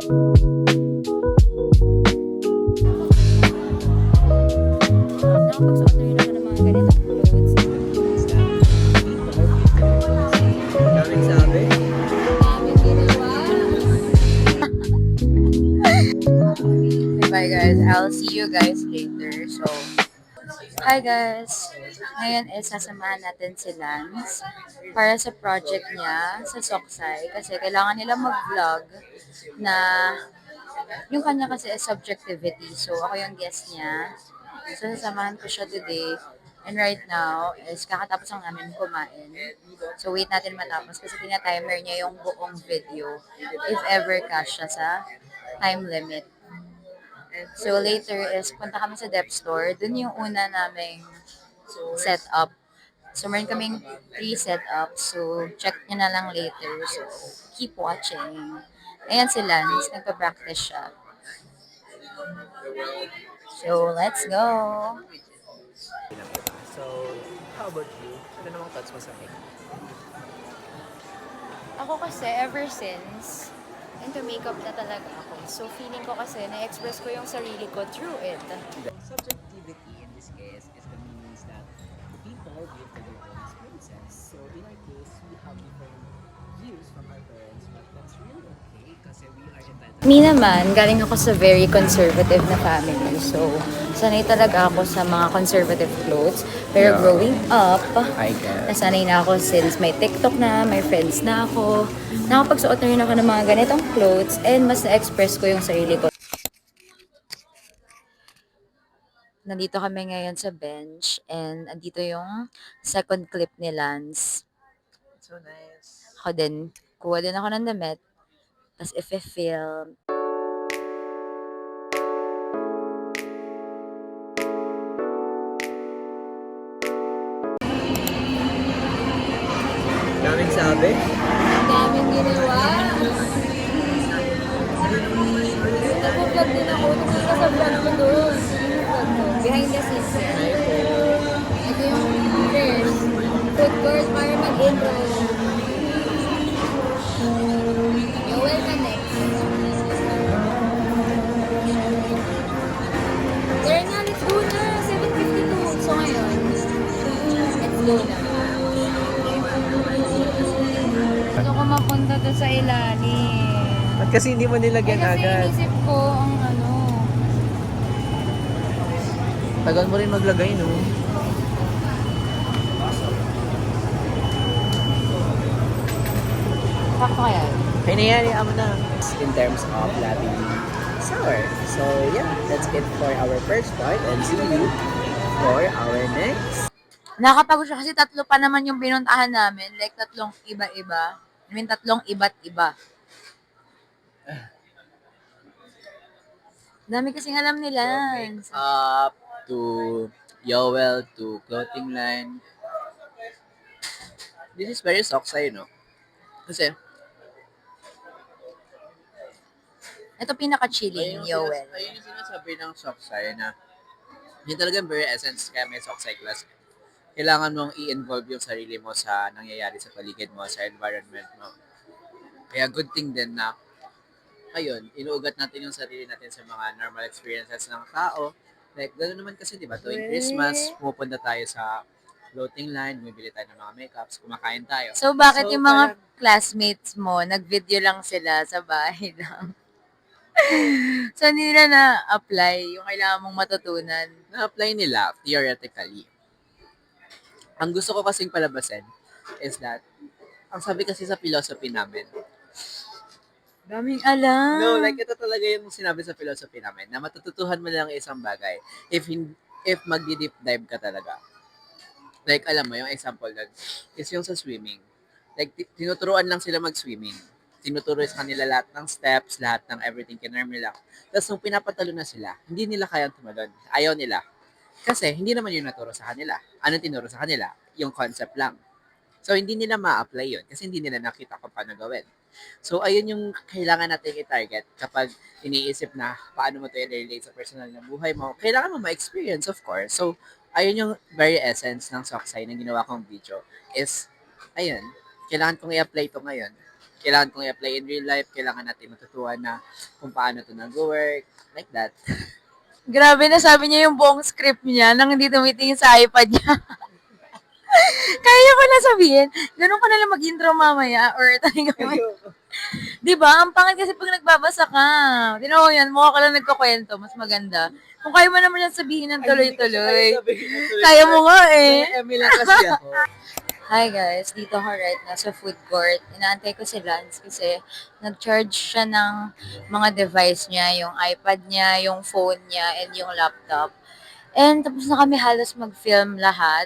Nakapagsuot na rin ako ng mga ganitong clothes. Daming sabi. Namin ginawa. Bye guys. I'll see you guys later. So, hi guys. Ngayon is sasamahan natin si Lance para sa project niya sa Soksay kasi kailangan nila mag-vlog na yung kanya kasi is subjectivity. So, ako yung guest niya. So, sasamahan ko siya today. And right now, is kakatapos lang namin kumain. So, wait natin matapos kasi tina-timer niya yung buong video if ever cash siya sa time limit. So, later is punta kami sa dep store. Dun yung una naming setup. So, meron kaming 3 setups. So, check nyo na lang later. So, keep watching. Ayan si Lance. Nagpa-practice siya. So, let's go! So, how about you? Ano namang thoughts mo sa akin? Ako kasi, ever since, into makeup na talaga ako. So, feeling ko kasi, na-express ko yung sarili ko through it. Subjectivity in this case is the means that people give to their own experiences. So, in our case, we have different views from our parents, but that's really okay kasi we are entitled. Me naman, galing ako sa very conservative na family. So, sanay talaga ako sa mga conservative clothes. Pero Yeah. growing up, I guess. nasanay na ako since may TikTok na, may friends na ako. Nakapagsuot na rin ako ng mga ganitong clothes and mas na-express ko yung sarili ko. Nandito kami ngayon sa bench and andito yung second clip ni Lance. So nice. Ako din, kuha din ako ng damit. Tapos if-film. Daming sabi. Daming ginawa. Nag-vlog din ako. Tumingin ka sa vlog ko doon. Behind the scenes yan. Ito yung first. Food court para mag-intro. You're welcome next. Tara na, let's go na. 7:52. So ngayon, let's go na. Gusto ko mapunta doon sa ilalim. Ba't kasi hindi mo nilagyan Kasi agad? inisip ko ang ano. Tagal mo rin maglagay, no? Sakto kaya? Kaya nangyari mo na. In terms of Latin sour. So, yeah, that's it for our first part and see you for our next. Nakakapagod siya kasi 3 pa naman yung pinuntahan namin. Like, 3 iba-iba. I mean, 3 iba't iba. Dami kasing alam nila. Up to Yowel to clothing line. This is very socksay, no? Kasi, Ito pinaka-chilling, Yoel. ayun yung sinasabi ng socksay na yun talagang very essence kaya may socksay class. Kailangan mong i-involve yung sarili mo sa nangyayari sa paligid mo, sa environment mo. Kaya good thing din na ayun, inuugat natin yung sarili natin sa mga normal experiences ng tao. Like, gano'n naman kasi, di ba? Tuwing Christmas, pumupunta tayo sa clothing line, bumibili tayo ng mga makeups, kumakain tayo. So, bakit So, yung mga classmates mo, nag-video lang sila sa bahay lang? So, hindi nila na-apply yung kailangan mong matutunan. Na-apply nila theoretically. Ang gusto ko kasing palabasin is that, ang sabi kasi sa philosophy namin, Daming alam. no, like ito talaga yung sinabi sa philosophy namin, na matututuhan mo lang isang bagay if magdi-deep dive ka talaga. Like, alam mo, yung example lang, is yung sa swimming. Like, tinuturuan lang sila mag-swimming. Tinuturo sa kanila lahat ng steps, lahat ng everything, kinarm nila. Tapos, nung pinapatalo na sila, hindi nila kayang tumalon. Ayaw nila. Kasi, hindi naman yung naturo sa kanila. Anong tinuro sa kanila? Yung concept lang. So, hindi nila ma-apply yun kasi hindi nila nakita kung paano gawin. So, ayun yung kailangan natin i-target kapag iniisip na paano mo ito i-relate sa personal na buhay mo. Kailangan mo ma-experience, of course. So, ayun yung very essence ng Socksay na ginawa kong video is, ayun, kailangan kong i-apply ito ngayon. kailangan kong i-apply in real life, kailangan natin matutuhan na kung paano to nag-work, like that. Grabe na sabi niya yung buong script niya nang hindi tumitingin sa iPad niya. Kaya ko na sabihin, ganun ka na lang mag-intro mamaya or talaga Di ba? Ang pangit kasi pag nagbabasa ka. Tinaw mo yan, mukha ka lang nagkakwento, mas maganda. Kung kaya mo naman yan sabihin ng tuloy-tuloy. Kaya mo nga eh. Emil lang kasi ako. Hi guys, dito ako right now sa food court. Inaantay ko si Lance kasi nag-charge siya ng mga device niya, yung iPad niya, yung phone niya, and yung laptop. And tapos na kami halos mag-film lahat.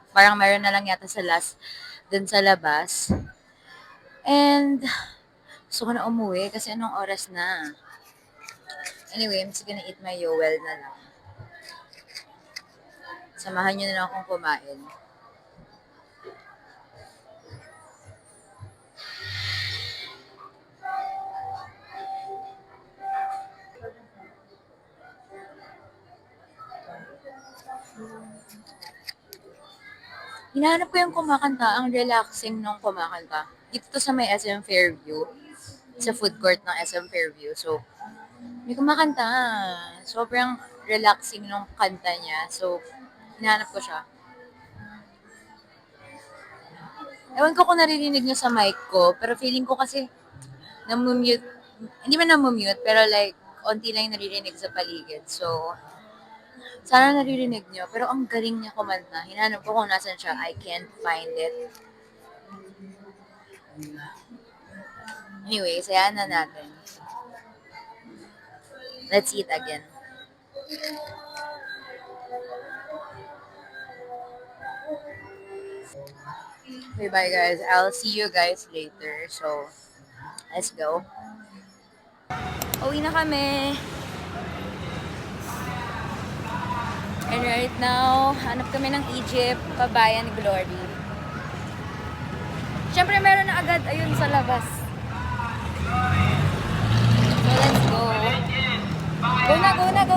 Parang meron na lang yata sa last dun sa labas. And gusto ko na umuwi kasi anong oras na. Anyway, I'm just gonna eat my Yowel na lang. Samahan niyo na lang akong kumain. Hinahanap ko yung kumakanta, ang relaxing nung kumakanta. Dito to sa may SM Fairview, sa food court ng SM Fairview. So, may kumakanta. Sobrang relaxing nung kanta niya. So, hinahanap ko siya. Ewan ko kung naririnig niyo sa mic ko, pero feeling ko kasi namumute, hindi man namumute, pero like, onti lang yung naririnig sa paligid. So, sana naririnig niyo. Pero ang galing niya kumanta. Hinahanap ko kung nasan siya. I can't find it. Anyway, sayaan na natin. Let's eat again. Okay, bye guys. I'll see you guys later. So, let's go. Uwi na kami. And right now, hanap kami ng Egypt, Pabayan Glory. Siyempre, meron na agad ayun sa labas. So, let's go. Go na, go na, go